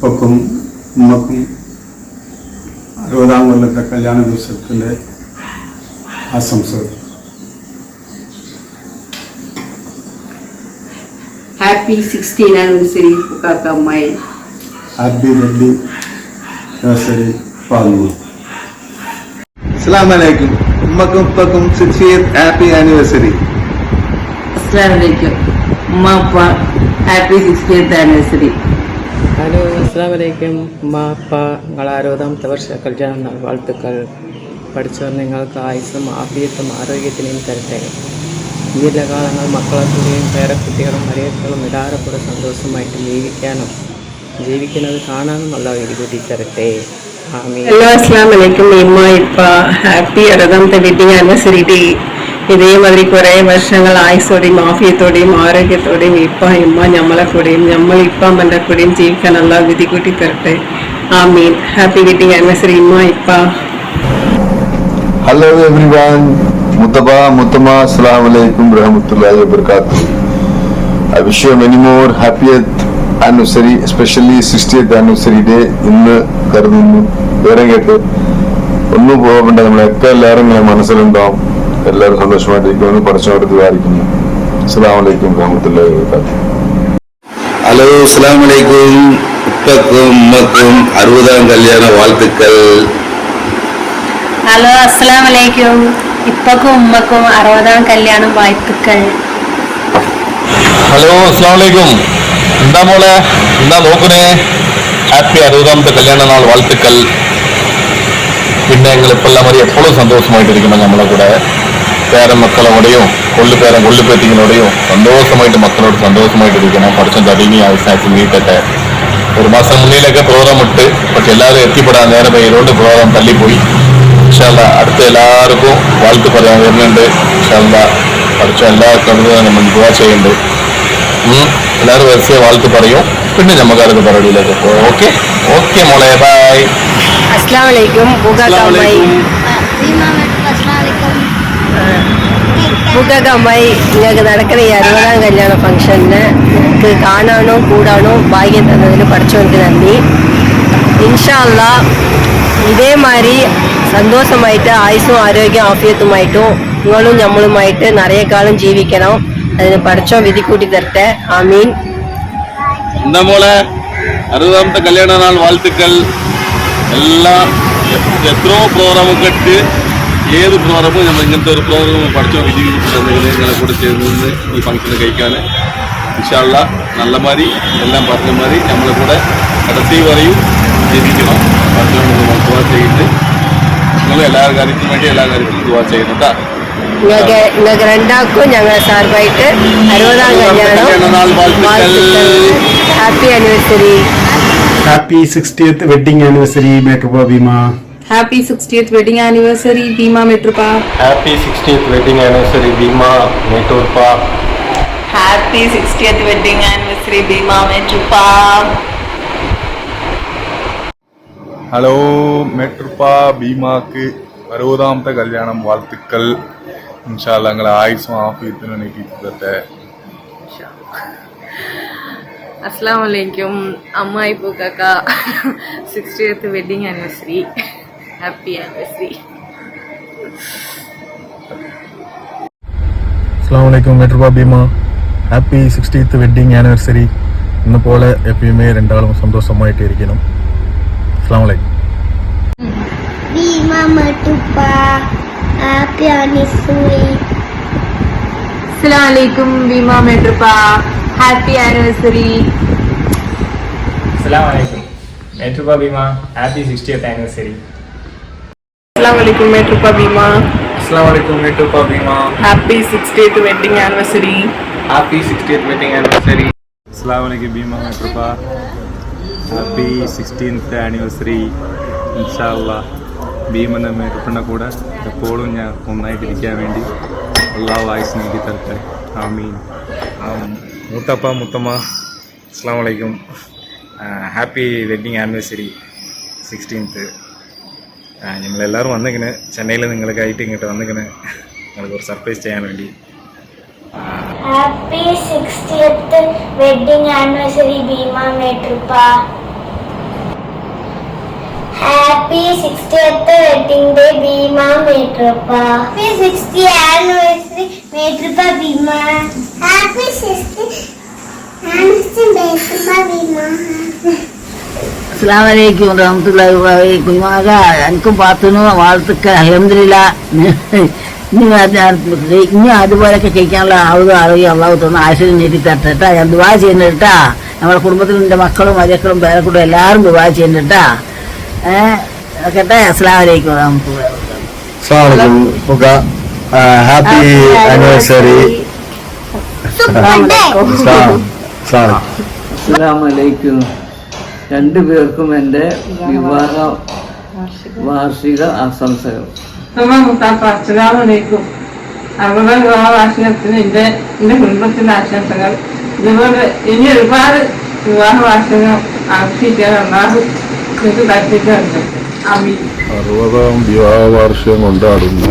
ഉപ്പക്കും ഉമ്മക്കും 60-ാം കൊല്ലത്തെ കല്യാണ ദിവസത്തിൻ്റെ ആശംസകൾ. ഹാപ്പി 16th anniversary ഉപ്പാക്ക അമ്മായി. ഹാപ്പി വെഡിങ് ആനിവേഴ്സറി പാന്നു. അസ്സലാമു അലൈക്കും. ഉമ്മക്കും ഉപ്പക്കും 60th ഹാപ്പി ആനിവേഴ്സറി. അസ്സലാമു അലൈക്കും ഉമ്മ ഉപ്പ ഹാപ്പി 60th anniversary. ഹലോ അസ്സലാമു അലൈക്കും ഉമ്മ അപ്പ നിങ്ങൾ 60ാമത്തെ വർഷ കല്യാണ നാൾ വാഴ്ത്തുക്കൾ. പഠിച്ചവർ നിങ്ങൾക്ക് ആയുസ്സും ആഫിയത്തും ആരോഗ്യത്തിനെയും തരട്ടെ. ഈ എല്ലാ കാലങ്ങൾ മക്കളെ കൂടെയും പേരക്കുട്ടികളും മരിയക്കളും എല്ലാവരും കൂടെ സന്തോഷമായിട്ട് ജീവിക്കുന്നത് കാണാനും നല്ല വിധി തരട്ടെ. ഹലോ അസ്സലാമു അലൈക്കും ഉമ്മ ഇപ്പ ഹാപ്പി 60ാമത്തെ വെഡിങ് ആനിവേഴ്സറി ഡേ. ഇതേമാതിരി കുറേ വർഷങ്ങൾ ആയുസോടെയും ആഫിയത്തോടെയും ആരോഗ്യത്തോടെയും ഇപ്പ ഇമ്മ നമ്മളെ കൂടെയും നമ്മൾ ഇപ്പമ്മൻ്റെ കൂടെയും ജീവിക്കാൻ നല്ല വിധി കൂട്ടി തരട്ടെ. ആമീൻ. ഹാപ്പി വെഡിങ് ആനിവേഴ്സറി ഉമ്മ ഇപ്പ. Hello everyone, Muttaba, Muttama, Assalamu alaikum warahmatullahi wabarakatuh. I wish you many more happiest anniversary, especially 60th anniversary day. ഇന്ന് കരുതുന്നു വേറെ കേട്ട് ഒന്നും പോകേണ്ട, നമ്മളൊക്കെ എല്ലാവരും ഇങ്ങനെ മനസ്സിലുണ്ടാവും. എല്ലാവരും സന്തോഷമായിട്ടിരിക്കുമെന്ന് പഠിച്ചവർ ദ്വാരിക്കുന്നു. അസ്സലാമു അലൈക്കും വറഹ്മത്തുള്ളാഹി വബറകാതുഹു. ഹലോ അസ്സലാമു അലൈക്കും. ഉപ്പക്കും ഉമ്മക്കും 60ാം കല്യാണ വാഴ്ത്തുക്കൾ. ഹലോ അസ്സലാമു അലൈക്കും. ഇപ്പക്കും ഉമ്മക്കും 60ാം കല്യാണം വാഴ്ത്തുക്കൾ. ഹലോ അസ്സലാമു അലൈക്കും. എന്താ മോളെ, എന്താ നോക്കണേ? ഹാപ്പി 60ാമത്തെ കല്യാണ നാൾ വാഴ്ത്തുക്കൾ. പിന്നെ നിങ്ങളിപ്പെല്ലാം മതി എപ്പോഴും സന്തോഷമായിട്ടിരിക്കണം. നമ്മളെ കൂടെ പേരമക്കളോടെയും കൊള്ളിപ്പേറ്റിങ്ങളോടെയും സന്തോഷമായിട്ട് മക്കളോട് സന്തോഷമായിട്ടിരിക്കണം. പഠിച്ചം തടീനി ആവശ്യം വീട്ടട്ടെ. ഒരു മാസം മുന്നിലൊക്കെ പ്രോഗ്രാം ഇട്ട്, പക്ഷെ എല്ലാവരും എത്തിപ്പെടാൻ നേരം ഇതുകൊണ്ട് പ്രോഗ്രാം തള്ളിപ്പോയി. ഇൻഷാ അല്ലാ അടുത്ത എല്ലാവർക്കും വാഴ്ത്ത് പറയാൻ വരുന്നുണ്ട്. ഇൻഷാ അല്ലാ പഠിച്ച എല്ലാ കവിതയും നമ്മൾ ദുആ ചെയ്യുന്നുണ്ട്. എല്ലാവരും വരച്ച് വാഴ്ത്ത് പറയും. പിന്നെ നമുക്കാർക്ക് പരിപാടിയിലേക്ക് പോകാം. ഓക്കെ ഓക്കെ മോളെ, ബൈ. അസ്സലാമു അലൈക്കും. അമ്മായി നിങ്ങൾക്ക് നടക്കുന്ന ഈ 60ാം കല്യാണ ഫംഗ്ഷന് നിങ്ങൾക്ക് കാണാനോ കൂടാനോ ഭാഗ്യം തന്നതിന് പഠിച്ചവർക്ക് നന്ദി. ഇൻഷാ അല്ലാ ഇതേമാതിരി സന്തോഷമായിട്ട് ആയുസ്സും ആരോഗ്യം ആഫിയത്തുമായിട്ടും നിങ്ങളും നമ്മളുമായിട്ട് നിറയെക്കാലം ജീവിക്കണം. അതിന് പഠിച്ചോ വിധി കൂട്ടി തരട്ടെ. ആമീൻ. എന്താ മോളെ, 60ാമത്തെ കല്യാണ നാൾ വാഴ്ത്തുക്കൾ. എല്ലാം എത്രയോ പ്രോഗ്രാമൊക്കെ ഇട്ട് ഏത് പ്രോഗ്രാമും നമ്മൾ ഇങ്ങനത്തെ ഒരു പ്രോഗ്രാം പഠിച്ചോ വിധി കൂട്ടിട്ടുണ്ടെങ്കിൽ നിങ്ങളെ കൂടെ ചേർന്ന് ഈ ഫംഗ്ഷന് കഴിക്കാൻ ഇൻഷാ അല്ലാ നല്ല മാതിരി എല്ലാം പറഞ്ഞ മാതിരി നമ്മളെ കൂടെ കടത്തി പറയും ജീവിക്കണം. പഠിച്ചോ ദുആ ചെയ്തിട്ട് നിങ്ങൾ എല്ലാ കാര്യത്തിനും വേണ്ടി എല്ലാ കാര്യത്തിലും ദുആ ചെയ്യുന്നുണ്ടാ. നിങ്ങൾക്ക് രണ്ടാക്കും ഞങ്ങൾ സാർബായിട്ട് 60ാം കല്യാണം happy anniversary. Happy 60th wedding anniversary മേട്ടുപ്പ Bhima. Happy 60th wedding anniversary Bhima മെട്രുപ്പ. Happy 60th wedding anniversary Bhima മേട്ടൂർപ്പ. Happy 60th wedding anniversary Bhima മെട്രുപ്പ. ഹലോ മെട്രുപ്പ ഭീമാക്ക് 60ാമത്തെ കല്യാണം വാഴ്ത്തുക്കൾ. ഇൻഷാ അല്ലാ നിങ്ങളെ ആയുസ്സും ആഫിയത്തിനും നീട്ടിത്തരട്ടെ. അസ്സലാമു അലൈക്കും അമ്മായി പൂക്കാക്ക 60th wedding anniversary. Happy anniversary. അസ്സലാമു അലൈക്കും മെട്രുപ്പ Bhima. Happy 60th wedding anniversary. ഇന്ന് പോലെ എപ്പോഴുമേ രണ്ടാളും സന്തോഷമായിട്ട് ഇരിക്കണം. അസ്സലാമു അലൈക്കും. ഭീമ മെട്രുപ്പ ഹാപ്പി ആനിവേഴ്സറി. അസ്സലാമു അലൈക്കും ഭീമ മെട്രുപ്പ ഹാപ്പി ആനിവേഴ്സറി. അസ്സലാമു അലൈക്കും മെട്രുപ്പ ഭീമ ഹാപ്പി 60th anniversary. അസ്സലാമു അലൈക്കും മെട്രുപ്പ ഭീമ. അസ്സലാമു അലൈക്കും മെട്രുപ്പ Bhima happy 60th wedding anniversary. Happy 60th wedding anniversary. അസ്സലാമു അലൈക്കും ഭീമ മെട്രുപ്പ ഹാപ്പി 16th ആനിവേഴ്സറി. ഇൻഷാ അല്ലാ ഭീമൻ്റെ മെട്രുപ്പൻ്റെ കൂടെ എപ്പോഴും ഞാൻ ഒന്നായിട്ടിരിക്കാൻ വേണ്ടി അല്ലാഹു ആയുസ് നീട്ടി തരട്ടെ. ആമീൻ. മുത്തപ്പ മുത്തമ്മ അസ്സലാമു അലൈക്കും. Happy wedding anniversary 16th. നമ്മളെല്ലാവരും വന്നിങ്ങനെ ചെന്നൈയിൽ നിങ്ങൾക്കായിട്ട് ഇങ്ങോട്ട് വന്നിങ്ങനെ നിങ്ങൾക്ക് ഒരു സർപ്രൈസ് ചെയ്യാൻ വേണ്ടി. Happy 60th wedding anniversary Bhima മെട്രുപ്പ. Happy 60th wedding day, Bhima Metrapa. Happy 60th anniversary, Metrapa Bhima. Happy 60th anniversary, Metrapa Bhima. അസ്സലാമലൈക്കും വറഹ്മത്തുള്ളാഹി കുഞ്ഞാക എനിക്കും പാത്തുന്നു വാഴ്ത്തുക്ക അൽഹംദുലില്ലാ. ഇനി അതുപോലൊക്കെ കഴിക്കാനുള്ള ആരോഗ്യം അള്ളാഹു തന്നു ആശയം നേടി തരട്ടെ. ഞാൻ ദുആ ചെയ്യുന്നുട്ടാ. നമ്മുടെ കുടുംബത്തിൽ എൻ്റെ മക്കളും മജക്കളും പേരക്കൂട്ടും എല്ലാവരും ദുആ ചെയ്യുന്നുട്ടാ. കേട്ടെ. അസ്സലാമലൈക്കും വറഹ്മത്തുള്ളാഹി. Happy anniversary. അസ്സലാമലൈക്കും. രണ്ടുപേർക്കും എൻ്റെ വിവാഹ വാർഷിക ആശംസകൾ. അസ്സലാമലൈക്കും. 60 വിവാഹ വാർഷികത്തിന് എൻ്റെ കുടുംബത്തിൻ്റെ ആശംസകൾ. ഇതുപോലെ ഇനി ഒരുപാട് വിവാഹ വാർഷികം ആഘോഷിക്കാൻ അല്ലാഹു നിങ്ങൾക്ക് കൽപ്പിക്കുന്നുണ്ട്. ആമീൻ. 60ാം വിവാഹ വാർഷികം കൊണ്ടാടുന്ന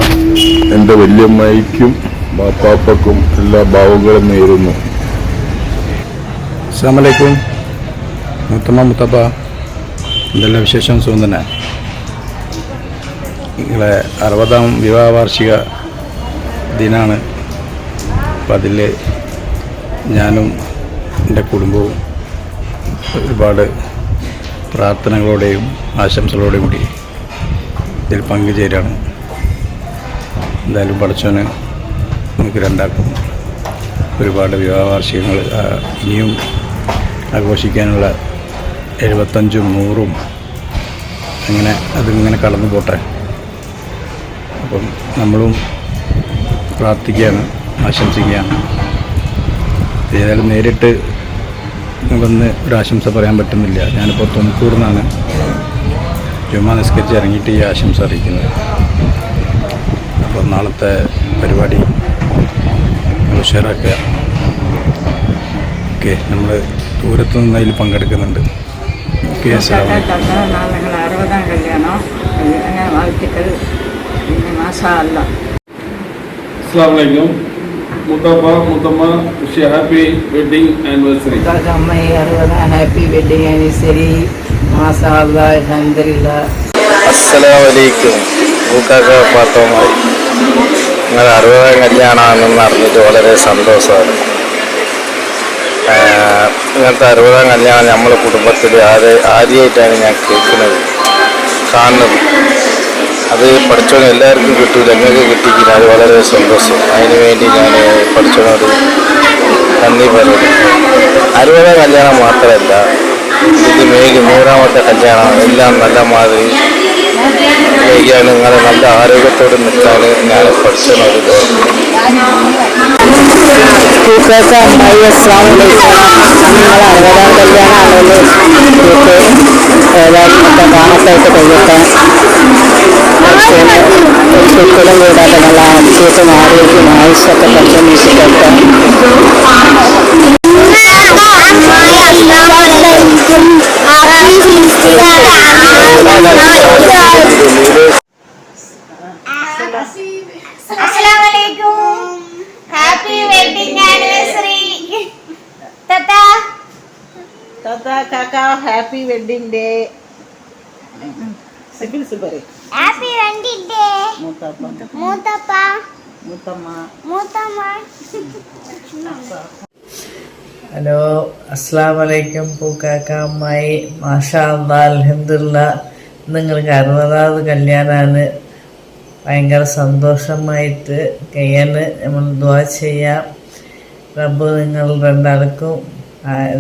എൻ്റെ വല്യമ്മയ്ക്കും ബാപ്പാപ്പക്കും എല്ലാ ഭാവങ്ങളും നേരുന്നു. അസ്സലാമലൈക്കും. മുത്തമ്മ മുത്തപ്പ എന്തെല്ലാം വിശേഷം? സുഖം തന്നെ. നിങ്ങളെ 60ാം വിവാഹ വാർഷിക ദിനാണ്. അപ്പം അതിൽ ഞാനും എൻ്റെ കുടുംബവും ഒരുപാട് പ്രാർത്ഥനകളോടെയും ആശംസകളോടെയും കൂടി ഇതിൽ പങ്കുചേരാണ്. എന്തായാലും പഠിച്ചവന് നമുക്ക് രണ്ടാക്കും ഒരുപാട് വിവാഹ വാർഷികങ്ങൾ ഇനിയും ആഘോഷിക്കാനുള്ള 75ഉം 100ഉം അങ്ങനെ അതിങ്ങനെ കടന്നു പോട്ടെ. അപ്പം നമ്മളും പ്രാർത്ഥിക്കുകയാണ്, ആശംസിക്കുകയാണ്. ഏതായാലും നേരിട്ട് വന്ന് ഒരു ആശംസ പറയാൻ പറ്റുന്നില്ല. ഞാനിപ്പോൾ തുമക്കൂറിൽ നിന്നാണ് ജുമാ നിസ്കരിച്ച് ഇറങ്ങിയിട്ട് ഈ ആശംസ അറിയിക്കുന്നത്. അപ്പോൾ നാളത്തെ പരിപാടി ഉഷാറാക്കുക. ഓക്കെ, നമ്മൾ ദൂരത്തു നിന്ന് അതിൽ പങ്കെടുക്കുന്നുണ്ട്. ഓക്കെ, ഞങ്ങൾ 60ാം കല്യാണം അങ്ങനെ വാഴ്ത്തിക്കൽ. പിന്നെ മാഷാ അല്ലാ. Assalamualaikum. Mustafa, Mutamma, wish you happy wedding anniversary. അമ്മായി 60 ഹാപ്പി വെഡിങ് ആനിവേഴ്സറി. മാഷാ അല്ലാ, അൽഹംദുലില്ലാ. അസ്സലാമലൈക്കും. മൂക്കാക്ക പാത്തോമായി നിങ്ങൾ 60ാം കല്യാണമെന്ന് അറിഞ്ഞിട്ട് വളരെ സന്തോഷമാണ്. ഇങ്ങനത്തെ 60ാം കല്യാണം നമ്മളെ കുടുംബത്തിൽ ആദ്യമായിട്ടാണ് ഞാൻ കേൾക്കുന്നത്, കാണുന്നത്. അത് പഠിച്ചോന് എല്ലാവർക്കും കിട്ടൂല, നിങ്ങൾക്ക് കിട്ടിക്കില്ല. അത് വളരെ സന്തോഷം. അതിനു വേണ്ടി ഞാൻ പഠിച്ചോനോട് നന്ദി പറയുന്നു. 60ാം കല്യാണം മാത്രമല്ല, ഇത് 100ാമത്തെ കല്യാണം. എല്ലാം നല്ല മാതിരി ചെയ്യാൻ, നിങ്ങളെ നല്ല ആരോഗ്യത്തോടെ നിൽക്കാൻ ഞാൻ പഠിച്ചോനോട് പൂക്കൾക്ക് അമ്മായി അസ്സലാമലൈക്കും. നിങ്ങൾ 60ാം കല്യാണമാണല്ലോ. ഏതായാലും കാണത്തായിട്ട് കഴിയട്ടെ. ഒരിക്കലും കൂടാതെ നല്ല ആശയത്തും ആരോഗ്യം ആയുഷൊക്കെ പരിശ്രമിച്ചിട്ടെ. Assalamualaikum. Happy wedding anniversary. Tata. Tata, Kaka, happy wedding day. Happy wedding day. Mutappa. Mutappa. Mutamma. Mutama. Hello, അസ്സലാമലൈക്കും. പൂക്കാക്ക അമ്മായി. മാഷാ അല്ലാ, അൽഹംദുലില്ലാ. നിങ്ങൾക്ക് 60ാമത് കല്യാണമാണ്. ഭയങ്കര സന്തോഷമായിട്ട് കഴിയാൻ നമ്മൾ ദുആ ചെയ്യാം. റബ്ബ് നിങ്ങൾ രണ്ടാൾക്കും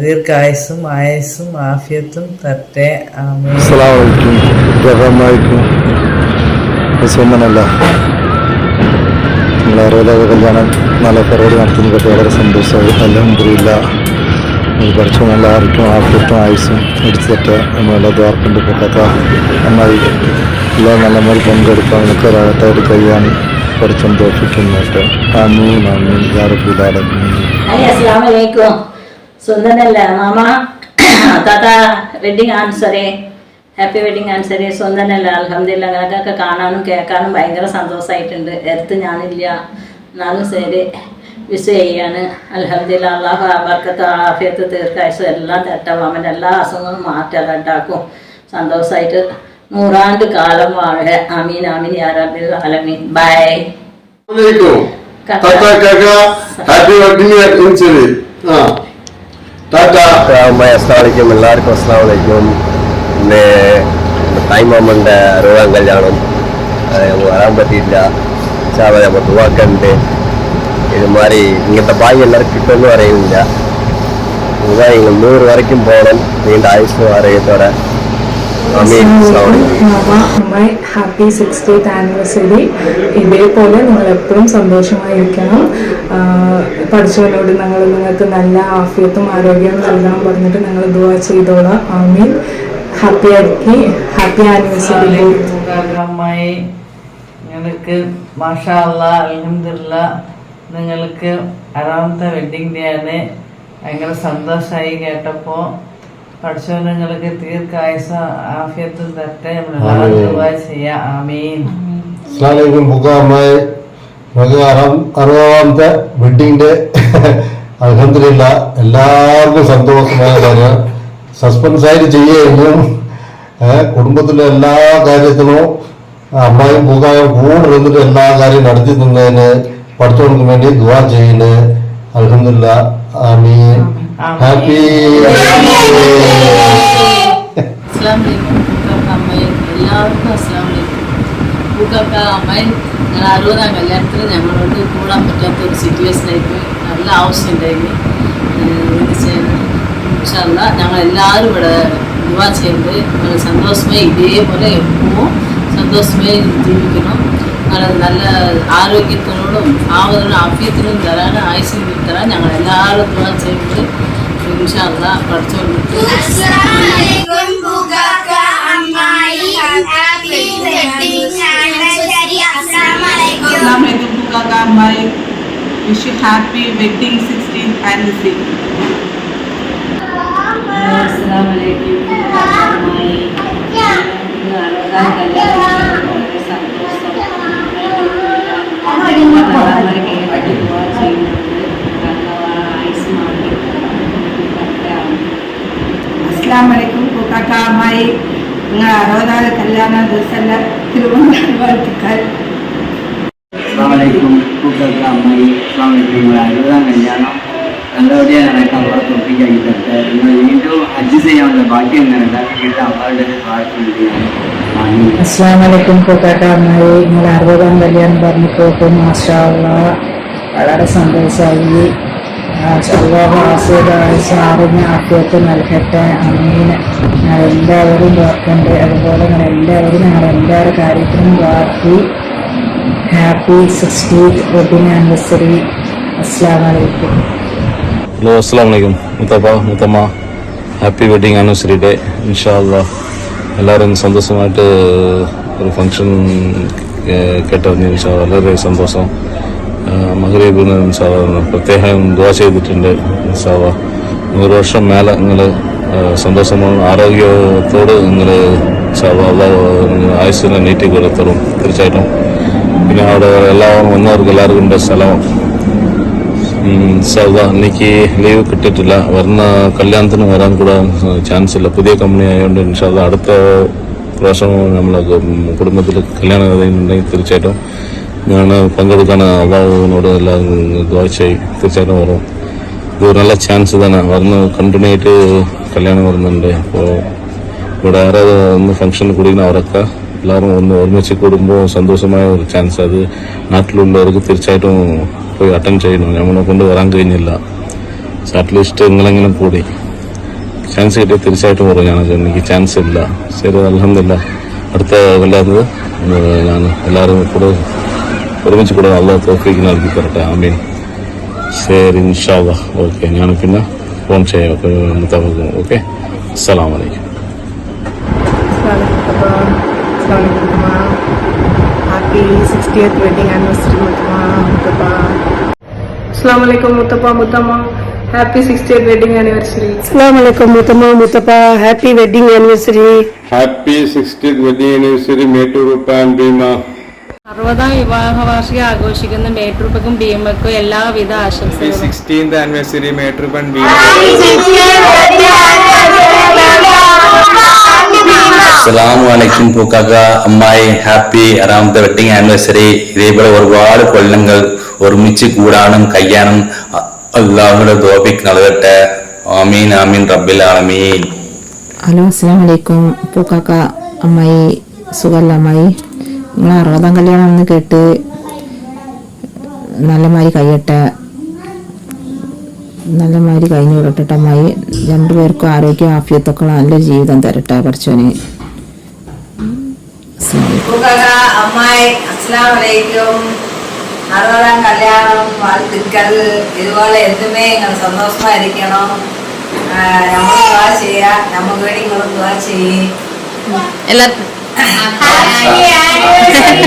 ദീർഘായുസ്സും ആയുസ്സും ആഫിയത്തും തരട്ടെ. ആമീൻ. അസ്സലാമലൈക്കും. സുന്നനല്ല, നമ്മൾ 60ാമത് കല്യാണം നല്ല പരിപാടി നടത്തുന്നതൊക്കെ വളരെ സന്തോഷമായി. അൽഹംദുലില്ലാ. പഠിച്ചു നല്ല ആർക്കും ആഫിയത്തും ആയുസ്സും എടുത്തിട്ട് നമ്മളെല്ലാം ദ്വാർക്കുണ്ട്. പൊക്കത്ത നന്നായി എല്ലാം നല്ല മാതിരി പങ്കെടുക്കാൻ നമുക്ക് ഒരാളായിട്ട് കഴിയാൻ പഠിച്ചും തോപ്പിക്കുന്നുണ്ട്. ആമീൻ ആമീൻ യാ റബ്ബൽ ആലമീൻ. അസ്സലാമലൈക്കും. സുന്ദരല്ല മാമ. താത്ത wedding anniversary, happy wedding anniversary. സുന്ദരല്ല, അൽഹംദുലില്ലാ. നിങ്ങൾക്കൊക്കെ കാണാനും കേൾക്കാനും ഭയങ്കര സന്തോഷമായിട്ടുണ്ട്. എടുത്ത് ഞാനില്ല, എന്നാലും ശരി വിഷ് ചെയ്യാണ്. അൽഹംദുലില്ലാ. അല്ലാഹു ബർക്കത്ത് ആഫിയത്ത് ദീർഘായുസ്സും എല്ലാം തരട്ടെ. മാമൻ്റെ എല്ലാ അസുഖങ്ങളും മാറ്റം ഉണ്ടാക്കും. സന്തോഷമായിട്ട് 100 കാലം വാഴ. ആമീൻ ആമീൻ യാ റബ്ബിൽ ആലമീൻ. ബൈ. Happy wedding anniversary. അസ്സലാമലൈക്കും, എല്ലാവർക്കും അസ്സലാമലൈക്കും. പിന്നെ ടൈമാമൻ്റെ 60ാം കല്യാണം വരാൻ പറ്റിയില്ല. നമ്മൾ ദുആക്കണ്ട്. ഇതുമാതിരി ഇങ്ങനത്തെ ഭാഗ്യം എല്ലാവർക്കും കിട്ടുമെന്ന് പറയുന്നില്ല. നിങ്ങൾ 100 വരയ്ക്കും പോകണം. നീണ്ട ആയുസ് ആരോഗ്യത്തോടെ. Happy 60th anniversary. ഇതേപോലെ നിങ്ങൾ എപ്പോഴും സന്തോഷമായിരിക്കണം. പഠിച്ചവരോട് നിങ്ങൾക്ക് നല്ല ആഫിയത്തും ആരോഗ്യവും നൽകണം പറഞ്ഞിട്ട് നിങ്ങൾ ദുആ ചെയ്തോളാം. ആമീൻ. ഹാപ്പി ആയിരിക്കും. Happy anniversary. അമ്മായി നിങ്ങൾക്ക് മാഷാ അല്ലാ അൽഹംദുലില്ലാ നിങ്ങൾക്ക് 6ാമത്തെ വെഡ്ഡിങ് ഡേ ആണ്. ഭയങ്കര സന്തോഷമായി കേട്ടപ്പോൾ. പഠിച്ചവൻ നിങ്ങൾക്ക് ദീർഘായുസ്സും ആഫിയത്തും തരട്ടെ. ദുആ ചെയ്യാം. ആമീൻ. അസ്സലാമലൈക്കും അമ്മായി. നമുക്ക് 60ാമത്തെ വെഡിങ് ഡേ. അൽഹംദുലില്ലാ എല്ലാവർക്കും സന്തോഷമായ കാര്യം. സസ്പെൻസായിട്ട് ചെയ്യുകയും കുടുംബത്തിലെ എല്ലാ കാര്യത്തിനും അമ്മായും പൂക്കായും കൂടെ ഇരുന്നിട്ട് എല്ലാ കാര്യം നടത്തി തന്നതിന് പഠിച്ചവർക്ക് വേണ്ടി ദുആ ചെയ്യുന്നത്. അൽഹംദുലില്ലാ. ആമീൻ. ഹാപ്പി എല്ലാവർക്കും അസ്സലാമലൈക്കും. പൂക്കാക്ക അമ്മായി, ഞങ്ങൾ 60ാം കല്യാണത്തിന് ഞങ്ങളോട് കൂടാൻ പറ്റാത്തൊരു സിറ്റുവേഷനായിപ്പോയി. നല്ല ആവശ്യമുണ്ടായിരുന്നു ഇത് ചെയ്യുന്നത്. ഇൻഷാ അല്ലാ ഞങ്ങളെല്ലാവരും ഇവിടെ ദുആ ചെയ്യുന്നത് നിങ്ങൾ സന്തോഷമായി ഇതേപോലെ എപ്പോഴും സന്തോഷമായി ജീവിക്കണം. നല്ല ആരോഗ്യത്തിനോടും ആഫിയത്തിനും തരാൻ ആയുസിനും തരാൻ ഞങ്ങളെല്ലാവരും ദുആ ചെയ്യുന്നത്. ഇൻഷാ അല്ലാ പഠിച്ചോണ്ട് wish you happy wedding 16th anniversary. അസ്സലാമലൈക്കും. അസ്സലാമലൈക്കും പൂക്കാക്ക അമ്മായി. നിങ്ങൾ 60ാം കല്യാണ ദിവസമല്ല തിരുവനന്തപുരം வாழ்த்துக்கள். അസ്സലാമലൈക്കും പൂക്കാക്ക അമ്മായി. അസ്സലാമലൈക്കും. 60ാം കല്യാണം നല്ലപടിயாக നടക്കാൻ തോൽപ്പിക്കാക്കി തരട്ടെ. നിങ്ങൾ വീണ്ടും ഹജ്ജ് ചെയ്യാനുള്ള ഭാഗ്യം എല്ലാവർക്കും കിട്ടാൻ അവരുടെ പ്രാർത്ഥിക്കുകയാണ്. അസ്സലാമലൈക്കും പൂക്കാക്ക അമ്മായി. നിങ്ങൾ 60ാം കല്യാണം പറഞ്ഞിട്ട് മാഷാ അല്ലാ വളരെ സന്തോഷമായി. അല്ലാഹു ആഫിയത്ത് ആഫിയത്ത് നൽകട്ടെ. ആമീൻ. ഞങ്ങൾ എല്ലാവരും പ്രാർത്ഥിക്കുന്നുണ്ട്. അതുപോലെ ഞങ്ങളെല്ലാവരുടെ കാര്യത്തിനും പ്രാർത്ഥി. Happy 60th wedding anniversary. അസ്സലാമലൈക്കും. ഹലോ, അസ്സലാമലൈക്കും മുത്തമ്മ. Happy wedding anniversary day. ഇൻഷാ അല്ലാ എല്ലാവരും സന്തോഷമായിട്ട് ഒരു ഫംഗ്ഷൻ കേട്ടറിഞ്ഞു. ഇൻഷാ അല്ലാ വളരെ സന്തോഷം. മഗ്‌രിബിന് ഇൻഷാ അല്ലാ പ്രത്യേകം ദുആ ചെയ്തിട്ടുണ്ട്. ഇൻഷാ അല്ലാ 100 വർഷം മേലെ നിങ്ങൾ സന്തോഷവും ആരോഗ്യത്തോട് നിങ്ങൾ ഇൻഷാ അല്ലാ ആയുസ്സിനെ നീട്ടി കൊടുത്തരും തീർച്ചയായിട്ടും. പിന്നെ അവിടെ എല്ലാവരും വന്നവർക്ക് എല്ലാവർക്കും ഉണ്ട് സ്ഥലം. ഇൻഷാ അല്ലാ എനിക്ക് ലീവ് കിട്ടിയിട്ടില്ല. വരുന്ന കല്യാണത്തിന് വരാൻ കൂടെ ചാൻസ് ഇല്ല. പുതിയ കമ്പനി ആയതുകൊണ്ട് ഇൻഷാ അല്ലാ അടുത്ത പ്രാവശ്യം നമ്മളെ കുടുംബത്തിൽ കല്യാണം ഉണ്ടെങ്കിൽ തീർച്ചയായിട്ടും ഞാൻ പങ്കെടുക്കാൻ അള്ളാഹുവിനോട് എല്ലാം ദുആ ചെയ്യും. തീർച്ചയായിട്ടും വരും. ഇത് നല്ല ചാൻസ് തന്നെ. വരുന്ന കണ്ടിന്യൂ ആയിട്ട് കല്യാണം വരുന്നുണ്ട്. അപ്പോൾ ഇവിടെ ആരെ ഒന്ന് ഫംഗ്ഷന് കൂടിക്കുന്ന അവരൊക്കെ എല്ലാവരും ഒന്ന് ഒരുമിച്ച് കൂടുമ്പോൾ സന്തോഷമായ ഒരു ചാൻസ്. അത് നാട്ടിലുള്ളവർക്ക് തീർച്ചയായിട്ടും പോയി അറ്റൻഡ് ചെയ്യണം. നമ്മളെ കൊണ്ട് വരാൻ കഴിഞ്ഞില്ല. അറ്റ്ലീസ്റ്റ് നിങ്ങളെങ്ങനെ കൂടി ചാൻസ് കിട്ടിയ തീർച്ചയായിട്ടും വരും. എനിക്ക് ചാൻസ് ഇല്ല. ശരി, അൽഹംദുലില്ലാ. അടുത്ത കല്യാണത്തിന് ഞാൻ എല്ലാവരും കൂടെ ഒരുമിച്ച് കൂടെ അള്ളാഹു തൗഫീഖ് നൽകി തരട്ടെ. ആമീൻ. ശരി, ഇൻഷാ അല്ലാ. ഓക്കെ, ഞാൻ പിന്നെ ഫോൺ ചെയ്യാം. ഓക്കെ, അസ്സലാമു അലൈക്കും. ഹാപ്പി 60th വെഡിങ് ആനിവേഴ്സറി മുത്തപ്പ. അസ്സലാമലൈക്കും മുത്തമ്മ. Happy 60th wedding anniversary. അസ്സലാമലൈക്കും മുത്തപ്പ. Happy wedding anniversary. Happy 60th wedding anniversary Mettur and Bhima. 60ാം വിവാഹ വാർഷികം ആഘോഷിക്കുന്ന മേട്ടൂർപ്പക്കും ഭീമക്കും എല്ലാവിധ ആശംസകളും. 16th anniversary Mettur and Bhima. അസ്സലാമു അലൈക്കും പൂക്കാക്ക അമ്മായി ഹാപ്പി 6ാമത്തെ വെഡിങ് ആനിവേഴ്സറി. ഇതേപോലെ ഒരുപാട് കൊല്ലങ്ങൾ ഒരുമിച്ച് കൂടാനും കഴിയാനും അല്ലാഹുവിന്റെ തൗഫീഖ് നൽകട്ടെ. ആമീൻ ആമീൻ റബ്ബിൽ ആലമീൻ. ഹലോ അസ്സലാമു അലൈക്കും പൂക്കാക്ക അമ്മായി സുഖല്ല അമ്മായി? നിങ്ങൾ 60ാം കല്യാണം എന്ന് കേട്ട് നല്ല മാതിരി കഴിയട്ടെ, നല്ല മാതിരി കഴിഞ്ഞു വിടട്ടെ അമ്മായി. രണ്ടുപേർക്കും ആരോഗ്യ ആഫിയത്തൊക്കെ നല്ലൊരു ജീവിതം തരട്ടെ പഠിച്ചോന്. അമ്മായി അസ്സലാമു അലൈക്കും. 60ാം കല്യാണം வாழ்த்துக்கள். ഇതുപോലെ എന്തുമേ നിങ്ങൾ സന്തോഷമായിരിക്കണം. നമ്മൾ ദുആ ചെയ്യാം, നമുക്ക് വേണ്ടി നിങ്ങൾ ദുആ ചെയ്യേ. Happy anniversary